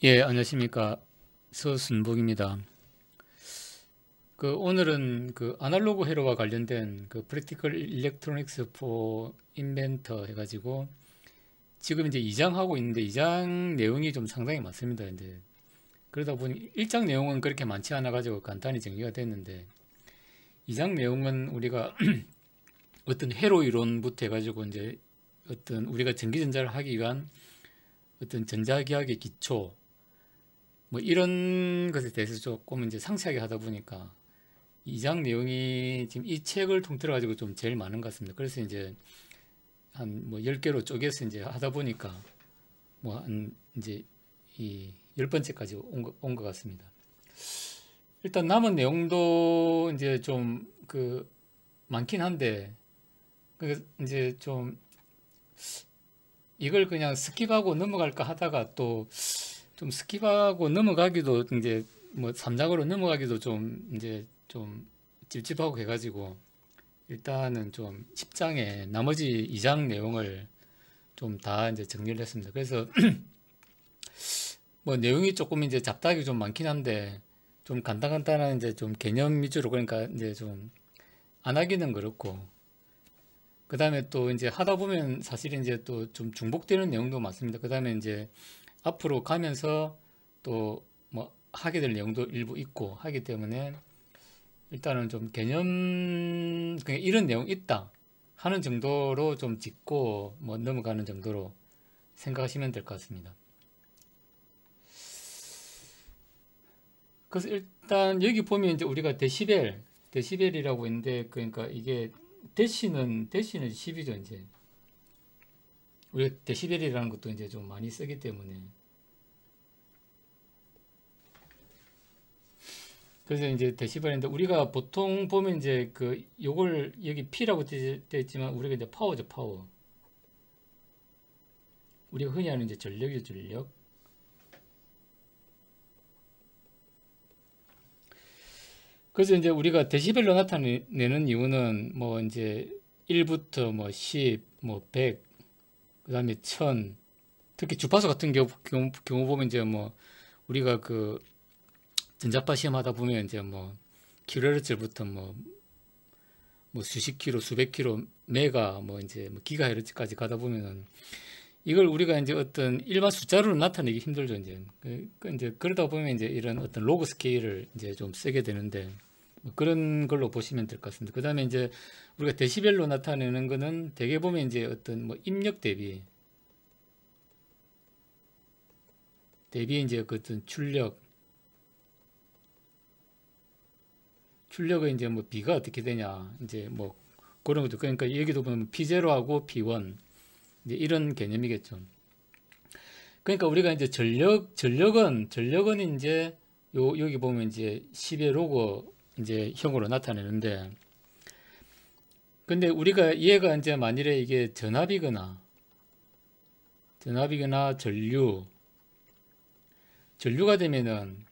예, 안녕하십니까. 서순복입니다. 오늘은 아날로그 회로와 관련된 프랙티컬 일렉트로닉스 포 인벤터 해가지고 지금 이제 2장 하고 있는데 2장 내용이 좀 상당히 많습니다. 이제 그러다 보니 1장 내용은 그렇게 많지 않아 가지고 간단히 정리가 됐는데 2장 내용은 우리가 어떤 회로 이론부터 해가지고 이제 어떤 우리가 전기전자를 하기 위한 어떤 전자기학의 기초 뭐 이런 것에 대해서 조금 이제 상세하게 하다 보니까 이 장 내용이 지금 이 책을 통틀어 가지고 좀 제일 많은 것 같습니다. 그래서 이제 한 뭐 10개로 쪼개서 이제 하다 보니까 뭐 한 이제 이 10번째까지 온 것 같습니다. 일단 남은 내용도 이제 좀 많긴 한데 이제 좀 이걸 그냥 스킵하고 넘어갈까 하다가 또 좀 스킵하고 넘어가기도 이제 뭐 3장으로 넘어가기도 좀 이제 좀 찝찝하고 해가지고 일단은 좀 10장에 나머지 2장 내용을 좀 다 이제 정리를 했습니다. 그래서 뭐 내용이 조금 이제 잡다하기 좀 많긴 한데 좀 간단간단한 이제 좀 개념 위주로 그러니까 이제 좀 안 하기는 그렇고 그 다음에 또 이제 하다 보면 사실 이제 또 좀 중복되는 내용도 많습니다. 그 다음에 이제 앞으로 가면서 또 뭐 하게 될 내용도 일부 있고 하기 때문에 일단은 좀 그냥 이런 내용 있다 하는 정도로 좀 짚고 뭐 넘어가는 정도로 생각하시면 될 것 같습니다. 그래서 일단 여기 보면 이제 우리가 데시벨이라고 있는데 그러니까 이게 대시는 10이죠 이제 우리가 데시벨이라는 것도 이제 좀 많이 쓰기 때문에 그래서 이제 데시벨인데 우리가 보통 보면 이제 요걸 여기 P라고 되어 있지만 우리가 이제 파워죠 파워 우리가 흔히 하는 이제 전력이죠 전력 그래서 이제 우리가 데시벨로 나타내는 이유는 뭐 이제 1부터 뭐 10, 뭐 100, 그 다음에 1000, 특히 주파수 같은 경우 보면 이제 뭐 우리가 전자파 시험하다 보면 이제 뭐 킬로헤르츠부터 뭐 수십 킬로, 수백 킬로, 메가 뭐 이제 뭐 기가헤르츠까지 가다 보면은 이걸 우리가 이제 어떤 일반 숫자로 나타내기 힘들죠 이제 이제 그러다 보면 이제 이런 어떤 로그 스케일을 이제 좀 쓰게 되는데 뭐 그런 걸로 보시면 될 것 같습니다. 그 다음에 이제 우리가 데시벨로 나타내는 거는 대개 보면 이제 어떤 뭐 입력 대비 이제 그 어떤 출력의 이제 뭐 B가 어떻게 되냐 이제 뭐 그런 것도 그러니까 여기도 보면 P0하고 P1 이제 이런 개념이겠죠. 그러니까 우리가 이제 전력은 이제 여기 보면 이제 10의 로그 이제 형으로 나타내는데 근데 우리가 얘가 이제 만일에 이게 전압이거나 전류가 되면은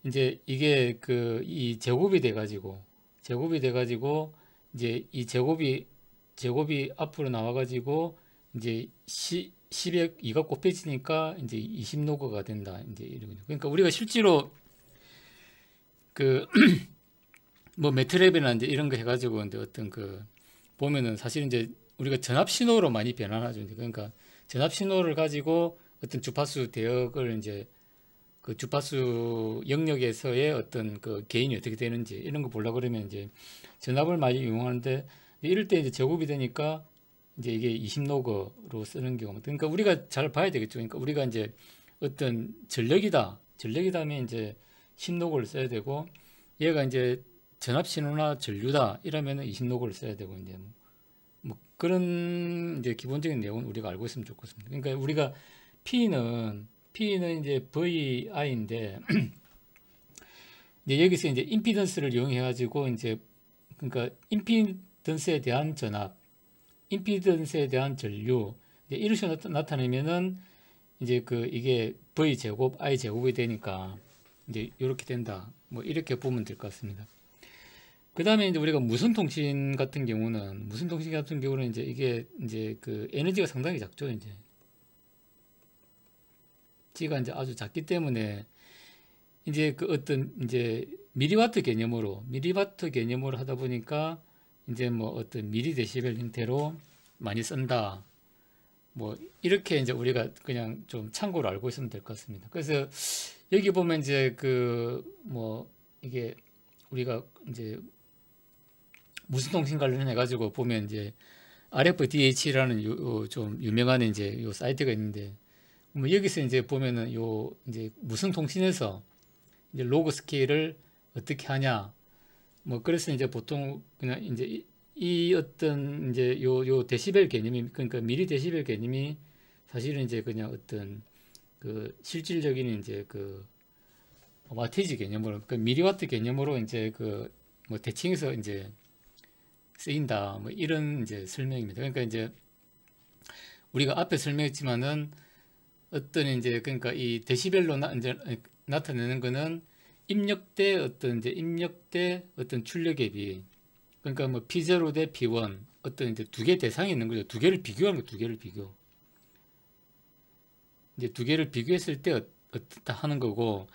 이제 이게 이 제곱이 돼 가지고 이제 이 제곱이 앞으로 나와 가지고 이제 10에 2가 곱해지니까 이제 20로그가 된다. 이제 이러거든요. 그러니까 우리가 실제로 그 뭐 매트랩이나 이제 이런 거 해가지고 이제 어떤 보면은 사실 이제 우리가 전압 신호로 많이 변환하죠. 그러니까 전압 신호를 가지고 어떤 주파수 대역을 이제 주파수 영역에서의 어떤 개인이 어떻게 되는지 이런 거 보려고 그러면 이제 전압을 많이 이용하는데 이럴 때 이제 제곱이 되니까 이제 이게 20로그로 쓰는 경우 그러니까 우리가 잘 봐야 되겠죠. 그러니까 우리가 이제 어떤 전력이다면 이제 10로그를 써야 되고 얘가 이제 전압 신호나 전류다 이러면은 20로그를 써야 되고 이제 뭐 그런 이제 기본적인 내용은 우리가 알고 있으면 좋겠습니다. 그러니까 우리가 P는 이제 VI인데 이제 여기서 이제 임피던스를 이용해 가지고 이제 그러니까 임피던스에 대한 전압, 임피던스에 대한 전류 이런 식으로 나타내면은 이제 이게 V 제곱, I 제곱이 되니까 이제 이렇게 된다. 뭐 이렇게 보면 될 것 같습니다. 그 다음에 이제 우리가 무선 통신 같은 경우는 이제 이게 이제 에너지가 상당히 작죠. 이제 G가 이제 아주 작기 때문에 이제 그 어떤 이제 미리와트 개념으로 하다 보니까 이제 뭐 어떤 미리데시벨 형태로 많이 쓴다. 뭐 이렇게 이제 우리가 그냥 좀 참고로 알고 있으면 될 것 같습니다. 그래서 여기 보면 이제 그 뭐 이게 우리가 이제 무선통신 관련해 가지고 보면 이제 RFDH라는 좀 유명한 이제 요 사이트가 있는데 뭐 여기서 이제 보면은 요 이제 무선통신에서 이제 로그 스케일을 어떻게 하냐 뭐 그래서 이제 보통 그냥 이제 이 어떤 이제 요 데시벨 개념이 그러니까 미리 데시벨 개념이 사실은 이제 그냥 어떤 그 실질적인 이제 그 와티지 개념으로 그 미리와트 개념으로 이제 그 뭐 대칭해서 이제 쓰인다 뭐 이런 이제 설명입니다. 그러니까 이제 우리가 앞에 설명했지만은 어떤 이제 그러니까 이 데시벨로 이제 나타내는 거는 입력대 어떤 출력에 비 그러니까 뭐 P0 대 P1 어떤 이제 두 개 대상이 있는 거죠. 두 개를 비교하는 거, 두 개를 비교. 이제 두 개를 비교했을 때 어떻다 하는 거고,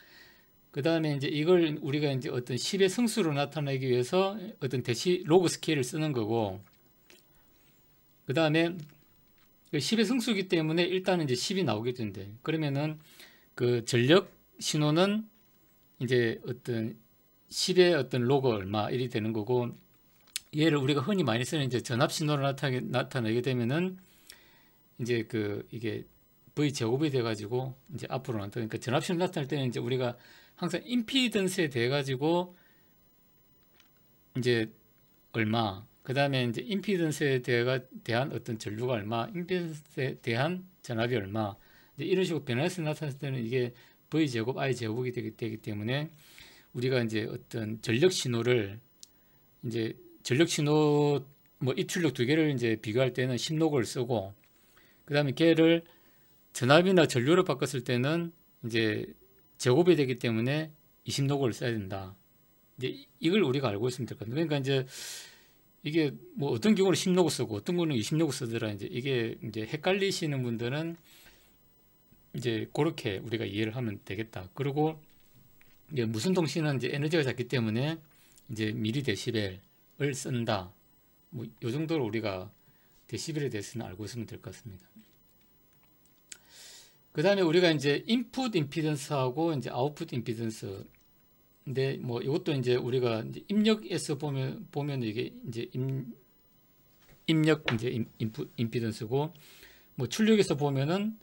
그 다음에 이제 이걸 우리가 이제 어떤 10의 성수로 나타내기 위해서 어떤 로그 스케일을 쓰는 거고, 그 다음에 10의 성수기 때문에 일단은 이제 10이 나오게 된대. 그러면은 그 전력 신호는 이제 어떤 10의 어떤 로그 얼마 일이 되는 거고, 얘를 우리가 흔히 많이 쓰는 이제 전압 신호를 나타내게 되면은 이제 그 이게 V 제곱이 돼 가지고 이제 앞으로 나타나니까 그러니까 전압 신호 나타날 때는 이제 우리가 항상 임피던스에 대해 가지고 이제 얼마 그 다음에 이제 임피던스에 대한 어떤 전류가 얼마 임피던스에 대한 전압이 얼마 이제 이런 식으로 변화해서 나타났을 때는 이게 V 제곱 I 제곱이 되기 때문에 우리가 이제 어떤 전력 신호를 이제 전력 신호 뭐 입출력 두 개를 이제 비교할 때는 10로그를 쓰고 그 다음에 걔를 전압이나 전류로 바꿨을 때는 이제 제곱이 되기 때문에 20로그를 써야 된다. 이제 이걸 우리가 알고 있으면 될 것 같아요. 그러니까 이제 이게 뭐 어떤 경우는 10로그 쓰고 어떤 경우는 20로그 쓰더라. 이제 이게 이제 헷갈리시는 분들은 이제 그렇게 우리가 이해를 하면 되겠다. 그리고 이제 무선 통신은 이제 에너지가 작기 때문에 이제 미리 데시벨을 쓴다. 뭐 요 정도로 우리가 데시벨에 대해서는 알고 있으면 될 것 같습니다. 그 다음에 우리가 이제 인풋 임피던스하고 이제 아웃풋 임피던스. 근데 뭐 이것도 이제 우리가 이제 입력에서 보면 이게 이제 입력 이제 인풋 임피던스고 뭐 출력에서 보면은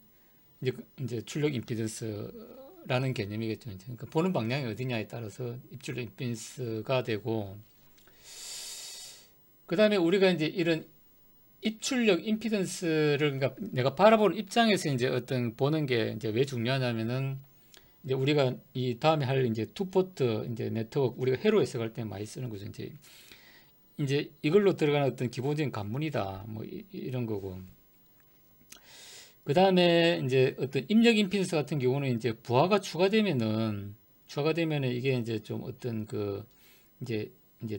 이제 출력 임피던스라는 개념이겠죠. 그러니까 보는 방향이 어디냐에 따라서 입출력 임피던스가 되고 그 다음에 우리가 이제 이런 입출력 임피던스를 그러니까 내가 바라보는 입장에서 이제 어떤 보는 게 이제 왜 중요하냐면은 이제 우리가 이 다음에 할 이제 투포트 이제 네트워크 우리가 회로 해석할 때 많이 쓰는 거죠. 이제 이걸로 들어가는 어떤 기본적인 관문이다. 뭐 이런 거고. 그 다음에 이제 어떤 입력 임피던스 같은 경우는 이제 부하가 추가되면은 이게 이제 좀 어떤 그 이제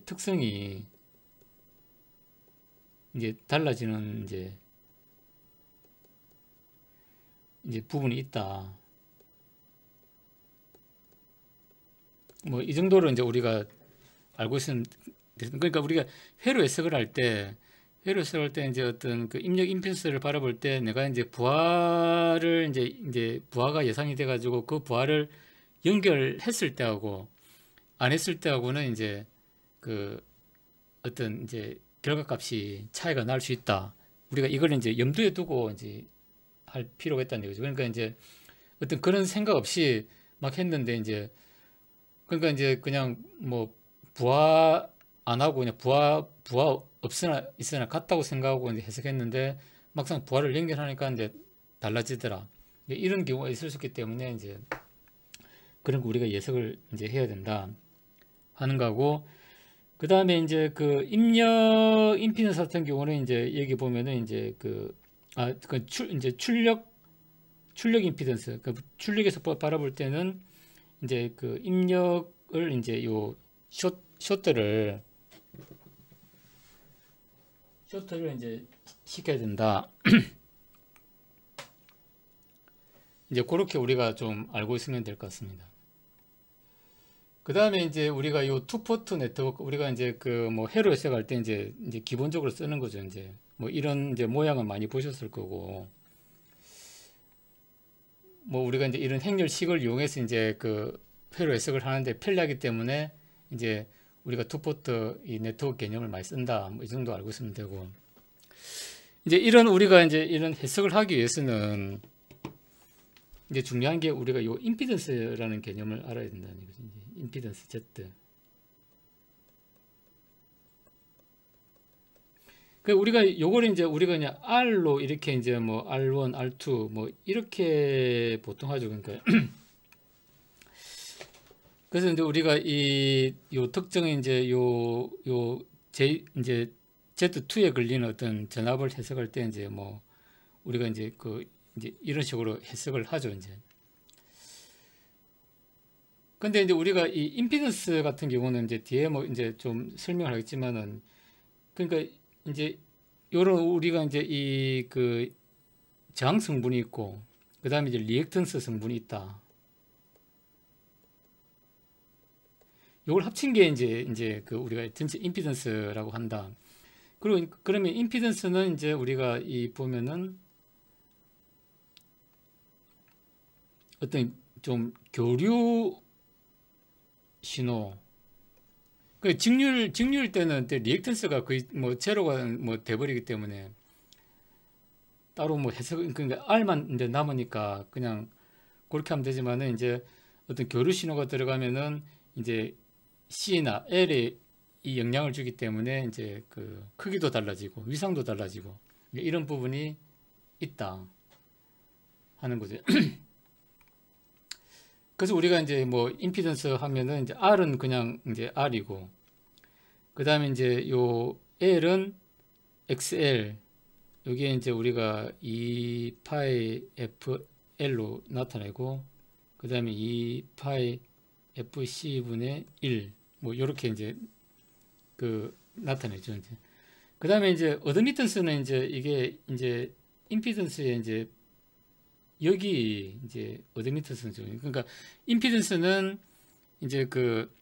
특성이 이제 달라지는 이제 부분이 있다. 뭐 이 정도로 이제 우리가 알고 있으면 그러니까 우리가 회로 해석을 할 때 이제 어떤 그 입력 임피던스를 바라볼 때 내가 이제 부하를 이제 부하가 예상이 돼 가지고 그 부하를 연결했을 때하고 안 했을 때하고는 이제 그 어떤 이제 결과값이 차이가 날 수 있다. 우리가 이걸 이제 염두에 두고 이제 할 필요가 있다는 얘기죠. 그러니까 이제 어떤 그런 생각 없이 막 했는데 이제 그러니까 이제 그냥 뭐 부하 안 하고 그냥 부하 없으나 있으나 같다고 생각하고 이제 해석했는데 막상 부하를 연결하니까 이제 달라지더라. 이런 경우가 있을 수 있기 때문에 이제 그런 거 우리가 예측을 이제 해야 된다 하는 거고 그 다음에 이제 그 입력 임피던스 같은 경우는 이제 여기 보면은 이제 이제 출력 임피던스 그 출력에서 바라볼 때는 이제 그 입력을 이제 요 쇼트를 이제 시켜야 된다. 이제 그렇게 우리가 좀 알고 있으면 될 것 같습니다. 그 다음에 이제 우리가 요 투포트 네트워크, 우리가 이제 그 뭐 회로 해석할 때 이제 기본적으로 쓰는 거죠. 이제 뭐 이런 이제 모양을 많이 보셨을 거고, 뭐 우리가 이제 이런 행렬식을 이용해서 이제 그 회로 해석을 하는데 편리하기 때문에 이제 우리가 투포트 이 네트워크 개념을 많이 쓴다. 뭐 이 정도 알고 있으면 되고, 이제 이런 우리가 이제 이런 해석을 하기 위해서는 이제 중요한 게 우리가 요 임피던스라는 개념을 알아야 된다는 거죠. 이제 임피던스 Z. 그 우리가 요걸 이제 우리가 그냥 R로 이렇게 이제 뭐 R1, R2 뭐 이렇게 보통 하죠. 그러니까 그래서 이제 우리가 이 요 특정의 이제 이제 Z2에 걸리는 어떤 전압을 해석할 때 이제 뭐 우리가 이제 그 이제 이런 식으로 해석을 하죠. 이제 근데 이제 우리가 이 임피던스 같은 경우는 이제 뒤에 뭐 이제 좀 설명을 하겠지만은, 그러니까 이제 요런 우리가 이제 이 그 저항 성분이 있고 그 다음에 이제 리액턴스 성분이 있다. 요걸 합친 게 이제 그 우리가 전체 임피던스라고 한다. 그리고 그러면 임피던스는 이제 우리가 이 보면은 어떤 좀 교류 신호, 그 직류일 때는 리액턴스가 거의 뭐 제로가 뭐 돼버리기 때문에 따로 뭐 해석, 그러니까 R만 이제 남으니까 그냥 그렇게 하면 되지만은, 이제 어떤 교류 신호가 들어가면은 이제 C나 L에 이 영향을 주기 때문에 이제 그 크기도 달라지고 위상도 달라지고 이런 부분이 있다 하는 거죠. 그래서 우리가 이제 뭐 임피던스 하면은 이제 R은 그냥 이제 R이고, 그 다음에 이제 요 L은 XL, 여기에 이제 우리가 2파이 FL로 나타내고, 그 다음에 2파이 FC분의 1, 뭐 요렇게 이제 그 나타내죠. 이제 그 다음에 이제 어드미턴스는 이제 이게 이제 임피던스의 이제 여기 이제 어드미턴스는, 그러니까 임피던스는 이제 그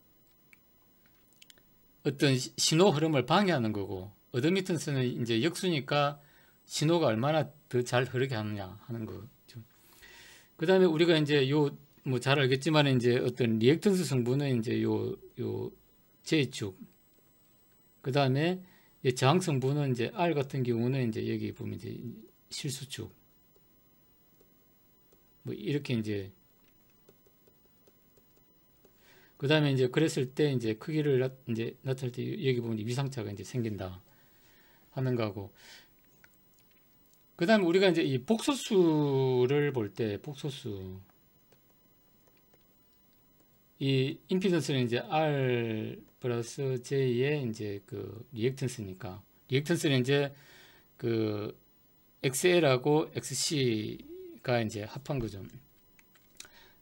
어떤 신호 흐름을 방해하는 거고, 어드미턴스는 이제 역수니까 신호가 얼마나 더 잘 흐르게 하느냐 하는 거죠. 그 다음에 우리가 이제 요 뭐 잘 알겠지만 이제 어떤 리액턴스 성분은 이제 요 J축, 그 다음에 저항 성분은 이제 R 같은 경우는 이제 여기 보면 이제 실수축, 뭐 이렇게 이제, 그 다음에 이제 그랬을 때 이제 크기를 이제 나타낼 때 여기 보면 위상차가 이제 생긴다 하는 거고, 그 다음에 우리가 이제 이 복소수를 볼 때 복소수, 이 임피던스는 이제 R 플러스 J의 이제 그 리액턴스니까, 리액턴스는 이제 그 XL하고 XC가 이제 합한 거죠.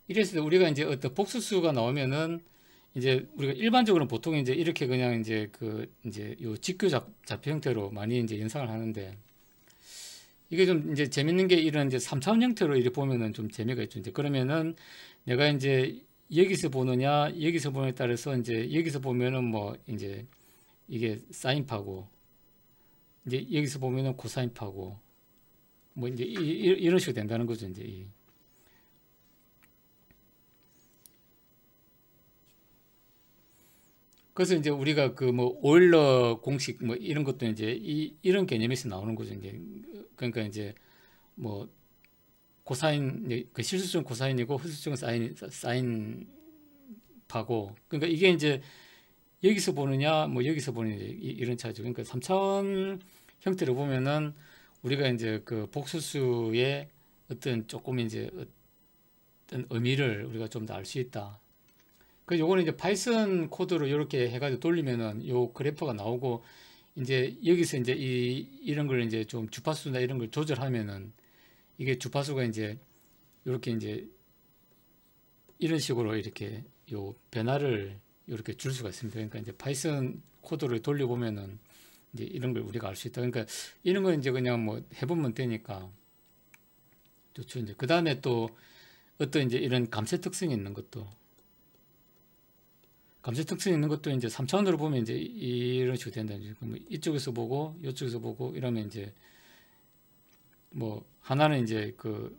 이래서 우리가 이제 어떤 복수수가 나오면은 이제 우리가 일반적으로 보통 이제 이렇게 그냥 이제 그 이제 요 직교 좌표 형태로 많이 이제 연상을 하는데, 이게 좀 이제 재밌는 게 이런 이제 3차원 형태로 이렇게 보면은 좀 재미가 있죠. 이제 그러면은 내가 이제 여기서 보느냐 여기서 보느냐에 따라서 이제 여기서 보면은 뭐 이제 이게 사인파고, 이제 여기서 보면은 코사인파고, 뭐 이제 이런 식으로 된다는 거죠. 이제 그래서 이제 우리가 그 뭐 오일러 공식 뭐 이런 것도 이제 이런 개념에서 나오는 거죠. 이제 그러니까 이제 뭐 코사인, 그 실수증 코사인이고 흡수증은 사인파고, 그러니까 이게 이제 여기서 보느냐 뭐 여기서 보느냐 이런 차이죠. 그러니까 3차원 형태로 보면은 우리가 이제 그 복수수의 어떤 조금 이제 어떤 의미를 우리가 좀 더 알 수 있다. 그 요거는 이제 파이썬 코드로 이렇게 해가지고 돌리면은 요 그래프가 나오고, 이제 여기서 이제 이런 걸 이제 좀 주파수나 이런 걸 조절하면은 이게 주파수가 이제 이렇게 이제 이런 식으로 이렇게 요 변화를 이렇게 줄 수가 있습니다. 그러니까 이제 파이썬 코드를 돌려보면은 이제 이런 걸 우리가 알 수 있다. 그러니까 이런 거 이제 그냥 뭐 해보면 되니까 좋죠. 이제 그 다음에 또 어떤 이제 이런 감세 특성이 있는 것도 이제 3차원으로 보면 이제 이런 식으로 된다는 거죠. 뭐 이쪽에서 보고 이쪽에서 보고 이러면 이제 뭐 하나는 이제 그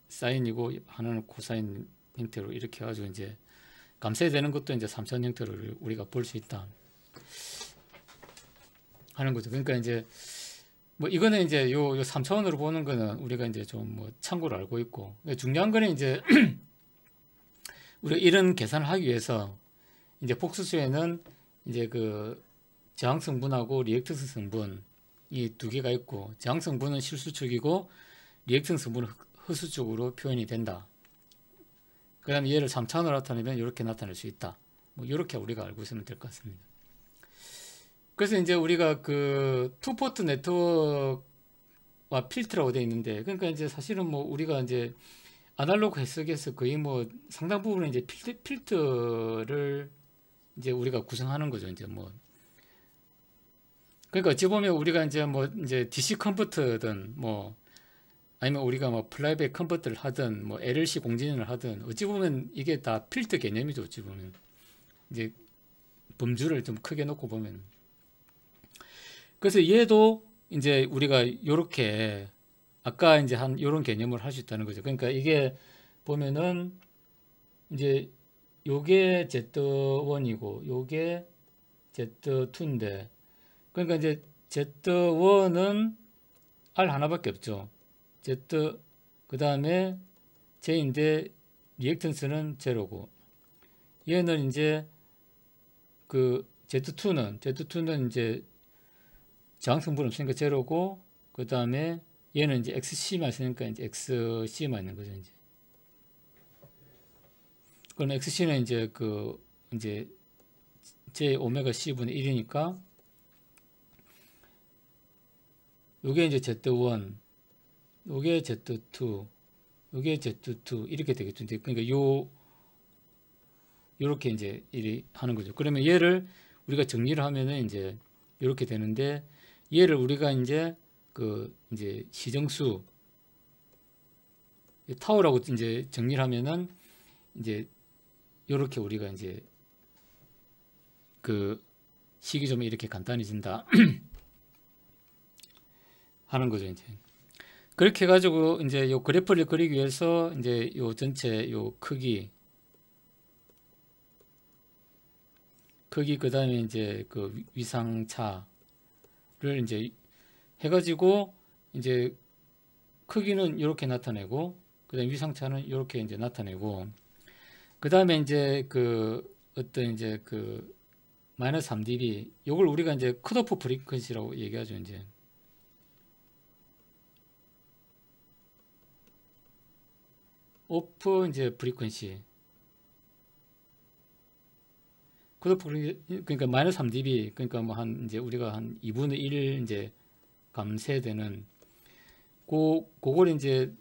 사인이고 하나는 코사인 형태로 이렇게 해가지고 이제 감쇄되는 것도 이제 3차원 형태로 우리가 볼 수 있다 하는 거죠. 그러니까 이제 뭐 이거는 이제 요 3차원으로 보는 거는 우리가 이제 좀 뭐 참고로 알고 있고, 중요한 거는 이제 우리가 이런 계산을 하기 위해서 이제 복수수에는 이제 그 저항 성분하고 리액턴스 성분 이 두 개가 있고, 저항 성분은 실수축이고 리액턴스 성분은 허수축으로 표현이 된다. 그 다음에 얘를 3차원으로 나타내면 이렇게 나타낼 수 있다. 뭐 이렇게 우리가 알고 있으면 될 것 같습니다. 그래서 이제 우리가 그 투포트 네트워크와 필터라고 되어 있는데, 그러니까 이제 사실은 뭐 우리가 이제 아날로그 해석에서 거의 뭐 상당 부분은 이제 필터를 이제 우리가 구성하는 거죠. 이제 뭐 그러니까 어찌 보면 우리가 이제 뭐 이제 DC 컨버터든 뭐 아니면 우리가 뭐 플라이백 컨버터를 하든 뭐 LLC 공진을 하든 어찌 보면 이게 다 필터 개념이죠. 어찌 보면 이제 범주를 좀 크게 놓고 보면. 그래서 얘도 이제 우리가 요렇게 아까 이제 한 요런 개념을 할 수 있다는 거죠. 그러니까 이게 보면은 이제 요게 Z1이고 요게 Z2인데, 그러니까 이제 Z1은 R 하나밖에 없죠. Z 그 다음에 J인데 리액턴스는 제로고, 얘는 이제 그 Z2는 이제 저항 성분 없으니까 제로고, 그 다음에 얘는 이제 XC만 있으니까 이제 XC만 있는 거죠. 이제 그럼 XC는 이제 그 이제 J 오메가 C분의 1이니까 요게 이제 Z1, 요게 Z2, 요게 Z2 이렇게 되겠죠. 그러니까 요렇게 이제 일이 하는 거죠. 그러면 얘를 우리가 정리를 하면은 이제 이렇게 되는데, 얘를 우리가 이제 그 이제 시정수 타워라고 이제 정리를 하면은 이제 요렇게 우리가 이제 그 식이 좀 이렇게 간단해진다 하는 거죠. 이제 그렇게 해가지고 이제 요 그래프를 그리기 위해서 이제 요 전체 요 크기 그 다음에 이제 그 위상차를 이제 해가지고 이제 크기는 이렇게 나타내고, 그 다음에 위상차는 이렇게 이제 나타내고, 그 다음에 이제 그 어떤 이제 그 마이너스 3dB 요걸 우리가 이제 컷오프 프리퀀시라고 얘기하죠. 이제 오프 이제 프리퀀시 컷오프 그러니까 마이너스 3dB, 그러니까 뭐 한 이제 우리가 한 2분의 1 이제 감쇄되는 그걸 이제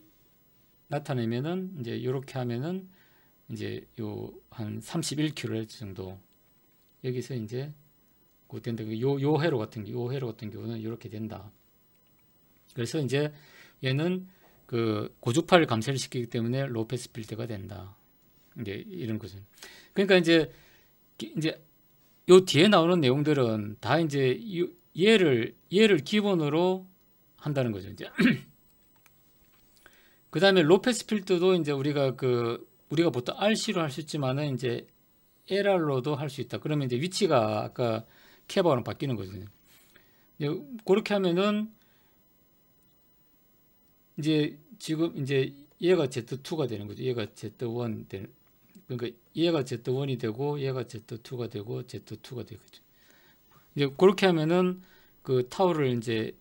나타내면은 이제 이렇게 하면은 이제 요 한 31kHz 정도 여기서 이제 그된다. 요 회로 같은 경우는 이렇게 된다. 그래서 이제 얘는 그 고주파를 감쇄를 시키기 때문에 로우 패스 필터가 된다. 이제 이런 거죠. 그러니까 이제 요 뒤에 나오는 내용들은 다 이제 얘를 기본으로 한다는 거죠. 이제 그 다음에 로우 패스 필터도 이제 우리가 보통 RC로 할 수 있지만은 이제 LR로도 할 수 있다. 그러면 이제 위치가 아까 케바랑 바뀌는 거죠. 그렇게 하면은 이제 지금 이제 얘가 Z2가 되는 거죠. 얘가 Z1 되는, 그러니까 얘가 Z1이 되고 얘가 Z2가 되고 Z2가 되겠죠. 이제 그렇게 하면은 그 타워를 이제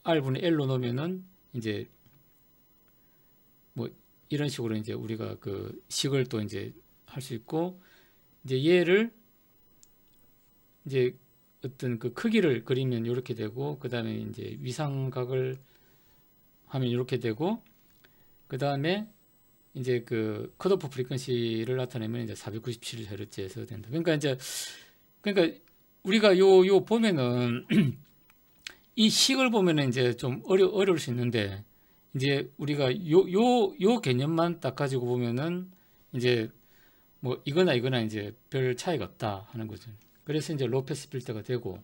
R분의 L로 놓으면은 이제 뭐 이런 식으로 이제 우리가 그 식을 또 이제 할 수 있고, 이제 얘를 이제 어떤 그 크기를 그리면 이렇게 되고, 그 다음에 이제 위상각을 하면 이렇게 되고, 그 다음에 이제 그 컷오프 프리퀀시를 나타내면 이제 497Hz에서 된다. 그러니까 우리가 요 보면은 이 식을 보면은 이제 좀 어려울 수 있는데, 이제 우리가 요 개념만 딱 가지고 보면은 이제 뭐 이거나 이거나 이제 별 차이가 없다 하는 거죠. 그래서 이제 로우 패스 필터가 되고,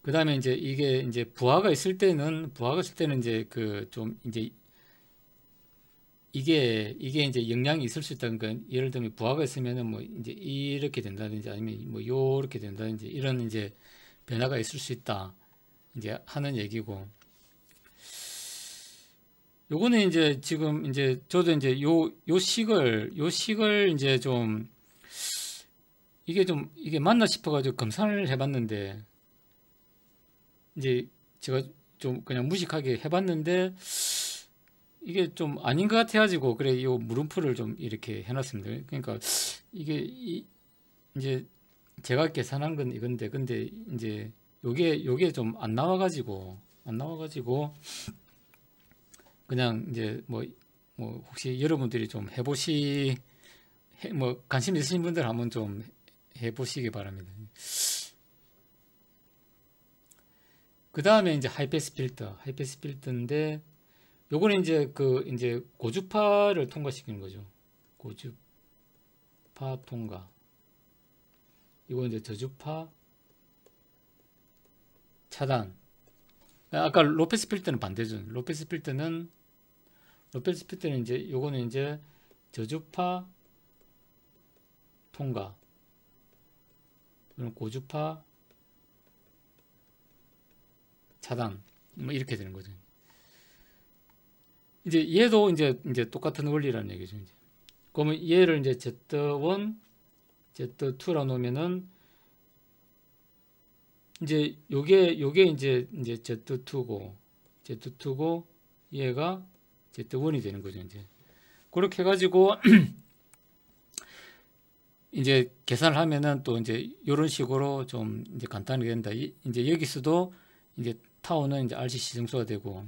그 다음에 이제 이게 이제 부하가 있을 때는 이제 그 좀 이제 이게 이제 영향이 있을 수 있다는 건, 예를 들면 부하가 있으면은 뭐 이제 이렇게 된다든지 아니면 뭐 요렇게 된다든지 이런 이제 변화가 있을 수 있다 이제 하는 얘기고, 요거는 이제 지금 이제 저도 이제 요 식을 이제 좀 이게 맞나 싶어가지고 검사를 해봤는데, 이제 제가 좀 그냥 무식하게 해봤는데 이게 좀 아닌 것 같아가지고, 그래 요 물음표를 좀 이렇게 해놨습니다. 그러니까 이게 이제 제가 계산한 건 이건데, 근데 이제 요게 좀 안 나와가지고 그냥 이제 뭐 혹시 여러분들이 좀 뭐 관심 있으신 분들 한번 좀 해보시기 바랍니다. 그 다음에 이제 하이패스 필터인데, 요거는 이제 이제 고주파를 통과시키는 거죠. 고주파 통과. 이거 이제 저주파 차단. 아까 로패스 필터는 반대죠. 로패스 필터는 이제 요거는 이제 저주파 통과. 이건 고주파 차단. 뭐 이렇게 되는 거죠. 이제 얘도 이제 똑같은 원리라는 얘기죠. 이제. 그러면 얘를 이제 Z1, Z2라 놓으면은 이제 요게 이제 Z2고 얘가 Z1이 되는 거죠. 이제 그렇게 해가지고 이제 계산을 하면은 또 이제 이런 식으로 좀 이제 간단하게 된다. 이제 여기서도 이제 타워는 이제 RCC 정수가 되고,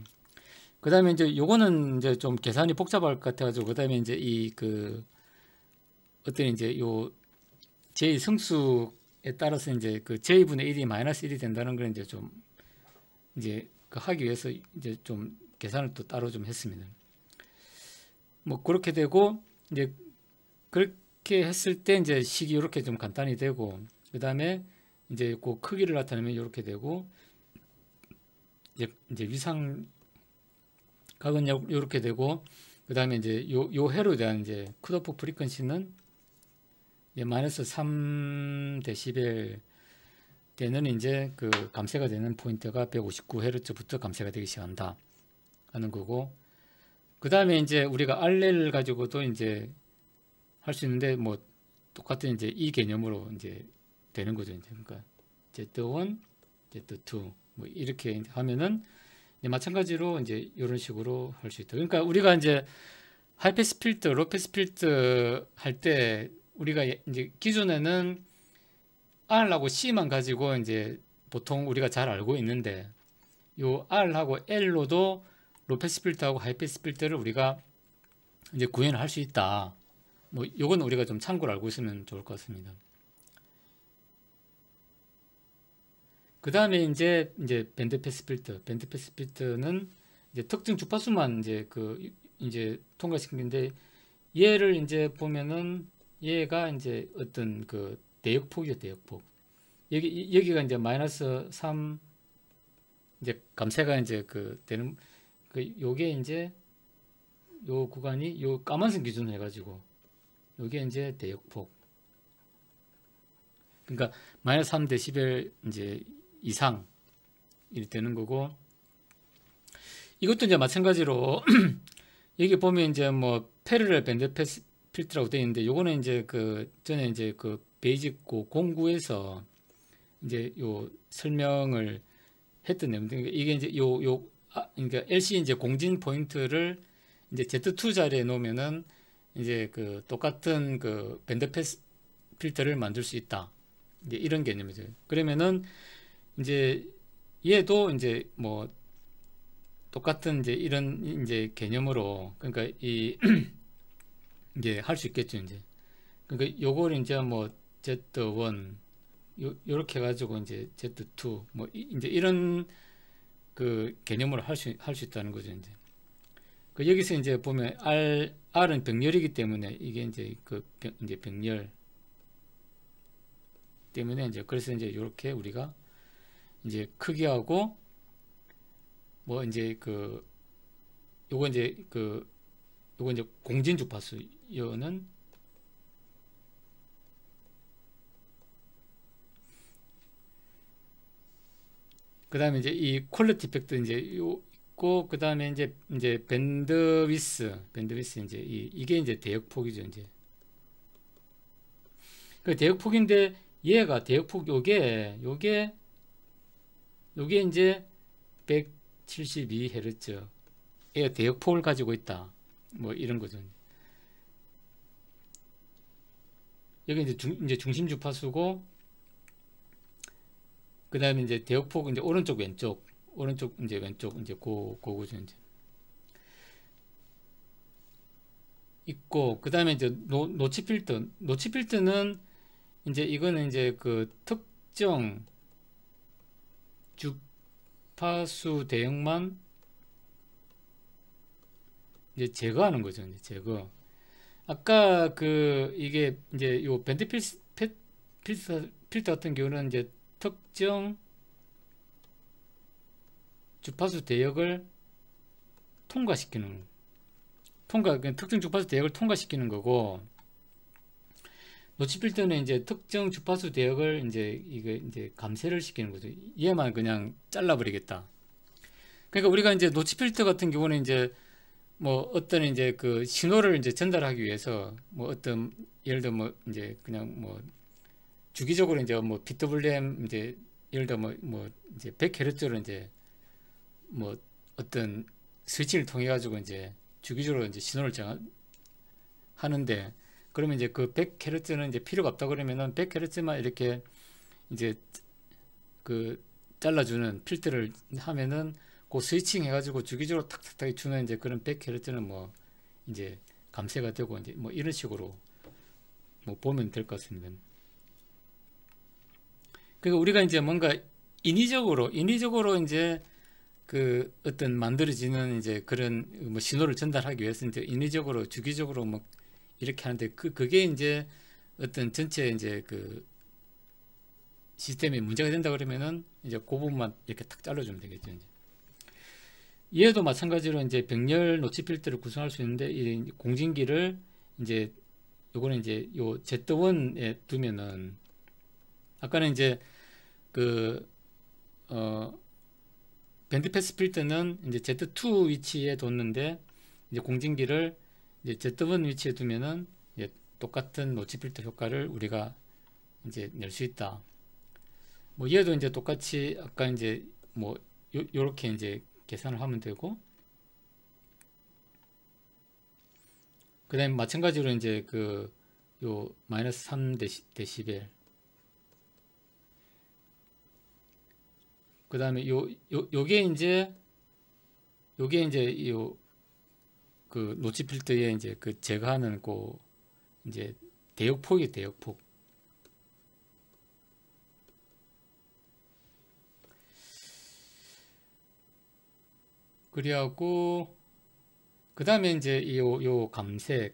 그 다음에 이제 요거는 이제 좀 계산이 복잡할 것 같아가지고, 그 다음에 이제 어떤 이제 요 J 성수에 따라서 이제 그 J분의 1이 마이너스 1이 된다는 걸 이제 좀 이제 하기 위해서 이제 좀 계산을 또 따로 좀 했습니다. 뭐 그렇게 되고, 이제 그렇게 했을 때 이제 식이 이렇게 좀 간단히 되고, 그 다음에 이제 그 크기를 나타내면 이렇게 되고, 이제 위상각은 이렇게 되고, 그 다음에 이제 요 회로에 대한 이제 컷오프 프리퀀시는 마이너스 3dB 되는 이제 그 감쇄가 되는 포인트가 159Hz부터 감쇄가 되기 시작한다 하는 거고, 그 다음에 이제 우리가 RL을 가지고도 이제 할 수 있는데, 뭐 똑같은 이제 이 개념으로 이제 되는 거죠. 이제 그러니까 Z1, Z2 뭐 이렇게 하면은 이제 마찬가지로 이제 이런 식으로 할 수 있다. 그러니까 우리가 이제 하이패스 필터, 로우패스 필터 할 때 우리가 이제 기존에는 R하고 C만 가지고 이제 보통 우리가 잘 알고 있는데, 요 R하고 L로도 로우패스 필터하고 하이패스 필터를 우리가 이제 구현을 할 수 있다. 뭐 요건 우리가 좀 참고를 알고 있으면 좋을 것 같습니다. 그 다음에 이제 밴드 패스 필터는 이제 특정 주파수만 이제 통과시키는데, 얘를 이제 보면은 얘가 이제 어떤 그 대역폭이죠, 대역폭. 여기가 이제 마이너스 3 이제 감쇄가 이제 되는 요게 이제 요 구간이 요 까만색 기준으로 해가지고 요게 이제 대역폭. 그러니까 마이너스 3dB 이제 이상 이렇게 되는 거고, 이것도 이제 마찬가지로 여기 보면 이제 뭐 패러렐 밴드 패스 필터라고 되어 있는데, 요거는 이제 전에 이제 베이직 공구에서 이제 요 설명을 했던 내용. 그러니까 이게 이제 그러니까 LC 이제 공진 포인트를 이제 Z2 자리에 놓으면은 이제 똑같은 밴드 패스 필터를 만들 수 있다. 이제 이런 개념이죠. 그러면은 이제 얘도 이제 뭐 똑같은 이제 이런 이제 개념으로, 그러니까 이제 할 수 있겠죠. 이제 그러니까 요걸 이제 뭐 Z1 요렇게 해가지고 이제 Z2 뭐 이제 이런 그 개념으로 할 수 있다는 거죠. 이제 그 여기서 이제 보면 R은 병렬이기 때문에 이게 이제 이제 병렬 때문에 이제 그래서 이제 요렇게 우리가 이제 크기하고 뭐 이제 요거 이제 요거 이제 공진 주파수 요는 그 다음에 이제 이 퀄리티 팩터 이제 요 있고 그 다음에 이제 밴드위스 이제 이게 이제 대역폭이죠. 이제 그 대역폭인데 얘가 대역폭 요게 이제 172Hz 얘가 대역폭을 가지고 있다 뭐 이런 거죠. 여기 이제 중심 주파수고 그 다음에 이제 대역폭 이제 오른쪽 왼쪽 이제 왼쪽 이제 고거죠. 이제 있고 그 다음에 이제 노치 필터는 이제 이거는 이제 그 특정 주파수 대역만 이제 제거하는 거죠. 이제 제거. 아까 이게 이제 요 밴드 필터 같은 경우는 이제 특정 주파수 대역을 특정 주파수 대역을 통과시키는 거고, 노치 필터는 이제 특정 주파수 대역을 이제 감쇄를 시키는 거죠. 얘만 그냥 잘라버리겠다. 그러니까 우리가 이제 노치 필터 같은 경우는 이제 뭐 어떤 이제 그 신호를 이제 전달하기 위해서 뭐 어떤 예를 들어 뭐 이제 그냥 뭐 주기적으로 이제 뭐 PWM 이제 예를 들어 뭐 이제 100Hz로 이제 뭐 어떤 스위칭을 통해 가지고 이제 주기적으로 이제 신호를 하는데, 그러면 이제 그 100Hz는 이제 필요가 없다 그러면은 100Hz만 이렇게 이제 잘라주는 필터를 하면은 그 스위칭 해가지고 주기적으로 탁탁탁 주는 이제 그런 100Hz는 뭐 이제 감쇄가 되고 이제 뭐 이런 식으로 뭐 보면 될 것 같습니다. 그러니까 우리가 이제 뭔가 인위적으로 이제 어떤 만들어지는 이제 그런 뭐 신호를 전달하기 위해서 이제 인위적으로 주기적으로 뭐 이렇게 하는데 그게 이제 어떤 전체 이제 시스템에 문제가 된다 그러면은 이제 그 부분만 이렇게 탁 잘라주면 되겠죠. 이제 얘도 마찬가지로 이제 병렬 노치 필터를 구성할 수 있는데 이 공진기를 이제 요거는 이제 요 Z1에 두면은 아까는 이제 밴드패스 필터는 이제 Z2 위치에 뒀는데 이제 공진기를 이제 Z1 위치에 두면은 이제 똑같은 노치 필터 효과를 우리가 이제 낼 수 있다. 뭐 얘도 이제 똑같이 아까 이제 뭐 요렇게 이제 계산을 하면 되고, 그 다음에 마찬가지로 이제 요 마이너스 3 데시벨, 그 다음에 요게 이제 노치 필터에 이제 제거하는 이제 대역폭이 대역폭. 그리하고 그 다음에 이제 요 감쇄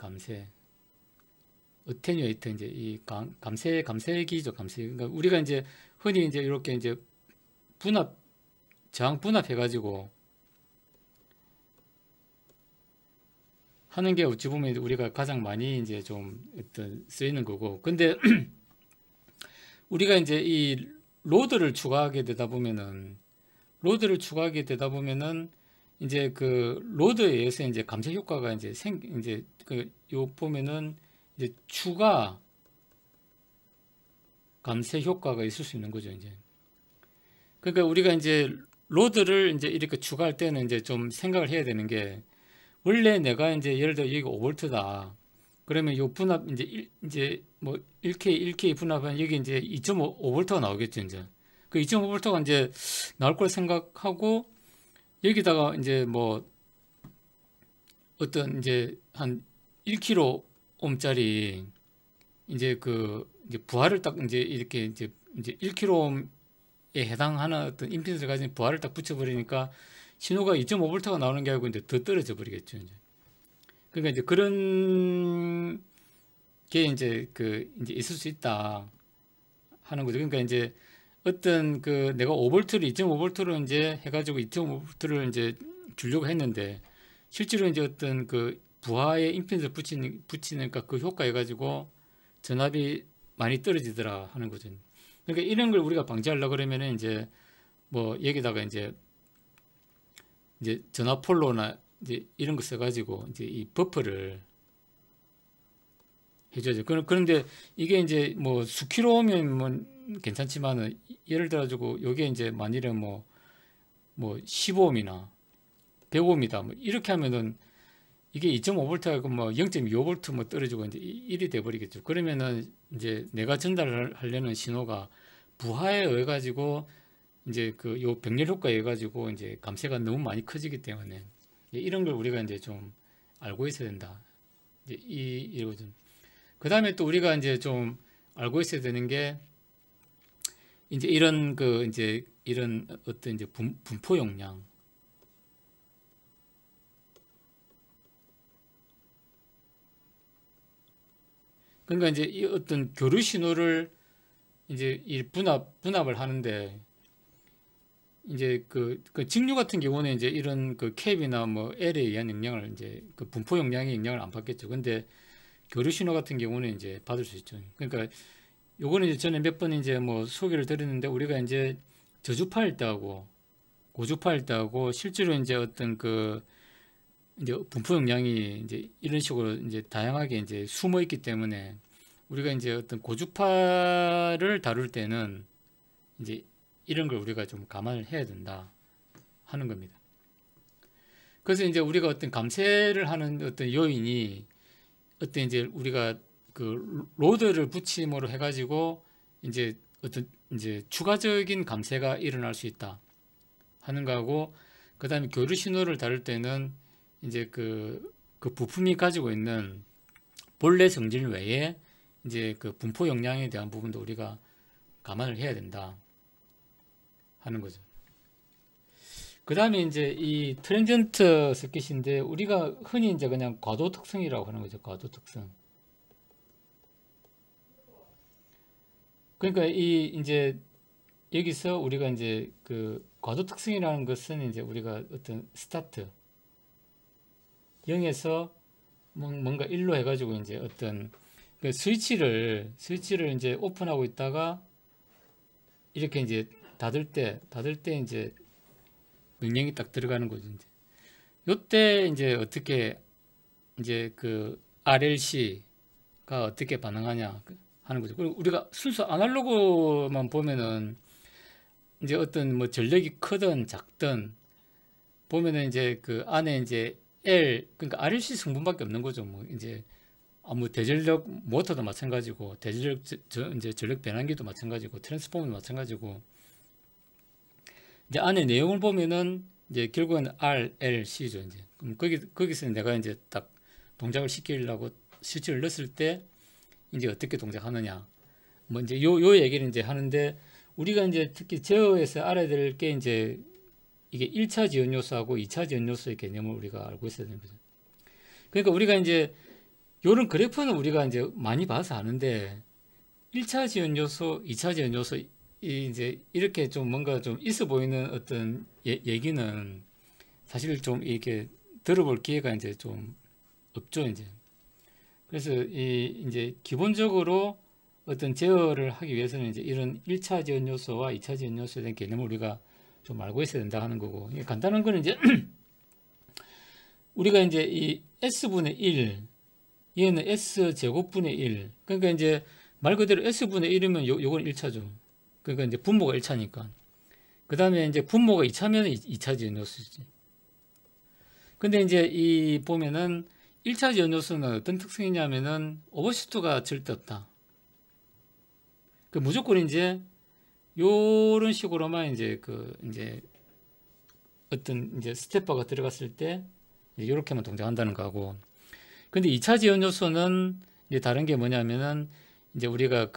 어테뉴에이터 이제 이 감쇄기죠. 그러니까 우리가 이제 흔히 이제 이렇게 이제 저항 분합해가지고 하는 게 어찌 보면 우리가 가장 많이 이제 좀 어떤 쓰이는 거고, 근데 우리가 이제 이 로드를 추가하게 되다 보면은 이제 로드에 의해서 이제 감쇄 효과가 이제 이제 요 보면은 이제 추가 감쇄 효과가 있을 수 있는 거죠. 이제 그러니까 우리가 이제 로드를 이제 이렇게 추가할 때는 이제 좀 생각을 해야 되는 게, 원래 내가 이제 예를 들어 여기가 5V다 그러면 요 분합 이제 뭐 1K 분합은 여기 이제 2.5V가 나오겠죠. 이제 그 2.5V가 이제 나올 걸 생각하고 여기다가 이제 뭐 어떤 이제 한 1kΩ짜리 이제 이제 부하를 딱 이제 이렇게 이제 이제 1kΩ에 해당하는 어떤 임피던스를 가진 부하를 딱 붙여버리니까 신호가 2.5V가 나오는 게 아니고 이제 더 떨어져 버리겠죠. 이제. 그러니까 이제 그런 게 이제 이제 있을 수 있다 하는 거죠. 그러니까 이제 어떤 내가 5V를 2.5V로 이제 해가지고 2.5V를 이제 주려고 했는데 실제로 이제 어떤 부하에 임피던스 붙이니까 그 효과 해가지고 전압이 많이 떨어지더라 하는 거죠. 그러니까 이런 걸 우리가 방지하려고 그러면은 이제 뭐 여기다가 이제 전압폴로나 이제 이런 거 써가지고 이제 이 버퍼를 해줘야죠. 그런데 이게 이제 뭐 수킬로면 뭐 괜찮지만은 예를 들어가지고 요게 이제 만일에 뭐 15ohm이나 100ohm이다 뭐 이렇게 하면은 이게 2.5V하고 뭐 0.25V 뭐 떨어지고 이제 일이 돼 버리겠죠. 그러면은 이제 내가 전달하려는 신호가 부하에 의해 가지고 이제 요 병렬 효과에 의해 가지고 이제 감쇄가 너무 많이 커지기 때문에 이런 걸 우리가 이제 좀 알고 있어야 된다. 이제 이거죠. 그 다음에 또 우리가 이제 좀 알고 있어야 되는 게 이제 이런 이제 이런 어떤 이제 분포 용량. 그러니까 이제 이 어떤 교류 신호를 이제 이 분합을 하는데 이제 직류 같은 경우는 이제 이런 캡이나 뭐 L에 의한 영향을 이제 분포 용량의 영향을 안 받겠죠. 근데 교류 신호 같은 경우는 이제 받을 수 있죠. 그러니까 요거는 이제 전에 몇 번 이제 뭐 소개를 드렸는데 우리가 이제 저주파일 때하고 고주파일 때하고 실제로 이제 어떤 이제 분포 용량이 이제 이런 식으로 이제 다양하게 이제 숨어 있기 때문에 우리가 이제 어떤 고주파를 다룰 때는 이제 이런 걸 우리가 좀 감안을 해야 된다 하는 겁니다. 그래서 이제 우리가 어떤 감쇄를 하는 어떤 요인이 어떤 이제 우리가 로드를 붙임으로 해가지고 이제 어떤 이제 추가적인 감쇄가 일어날 수 있다 하는 거하고 그 다음에 교류 신호를 다룰 때는 이제 부품이 가지고 있는 본래 성질 외에 이제 분포 용량에 대한 부분도 우리가 감안을 해야 된다 하는 거죠. 그 다음에 이제 이 트랜지언트 서킷인데 우리가 흔히 이제 그냥 과도 특성이라고 하는 거죠. 과도 특성. 그러니까 이제 여기서 우리가 이제 과도 특성이라는 것은 이제 우리가 어떤 스타트 0에서 뭔가 1로 해가지고 이제 어떤 스위치를 이제 오픈하고 있다가 이렇게 이제 닫을 때 이제 명령이 딱 들어가는 거죠. 이제 요때 이제 어떻게 이제 RLC가 어떻게 반응하냐 하는 거죠. 그리고 우리가 순수 아날로그만 보면은 이제 어떤 뭐 전력이 크든 작든 보면은 이제 안에 이제 그러니까 RLC 성분밖에 없는 거죠. 뭐 이제 아무 대전력 모터도 마찬가지고 대전력 이제 전력 변환기도 마찬가지고 트랜스포머도 마찬가지고 이제 안에 내용을 보면은 이제 결국은 RLC죠. 이제 그럼 거기서 내가 이제 딱 동작을 시키려고 스위치를 넣었을 때 이제 어떻게 동작하느냐 뭐 이제 요 얘기를 이제 하는데 우리가 이제 특히 제어에서 알아야 될 게 이제 이게 1차 지연 요소하고 2차 지연 요소의 개념을 우리가 알고 있어야 되는 거죠. 그러니까 우리가 이제 요런 그래프는 우리가 이제 많이 봐서 아는데 1차 지연 요소, 2차 지연 요소 이제 이렇게 좀 뭔가 좀 있어 보이는 어떤 얘기는 사실 좀 이렇게 들어볼 기회가 이제 좀 없죠, 이제. 그래서 이제 기본적으로 어떤 제어를 하기 위해서는 이제 이런 1차 지연 요소와 2차 지연 요소에 대한 개념을 우리가 좀 알고 있어야 된다 하는 거고. 간단한 거는 이제 우리가 이제 이 S분의 1, 얘는 S제곱분의 1. 그러니까 이제 말 그대로 S분의 1이면 요건 1차죠. 그러니까 이제 분모가 1차니까. 그 다음에 이제 분모가 2차면 2차 지연 요소지. 근데 이제 이 보면은 1차 지연 요소는 어떤 특성이냐면은 오버슈트가 절대 없다. 무조건 이제 요런 식으로만 이제 이제 어떤 이제 스텝바가 들어갔을 때 이렇게만 동작한다는 거고. 근데 2차 지연 요소는 이제 다른 게 뭐냐면은 이제 우리가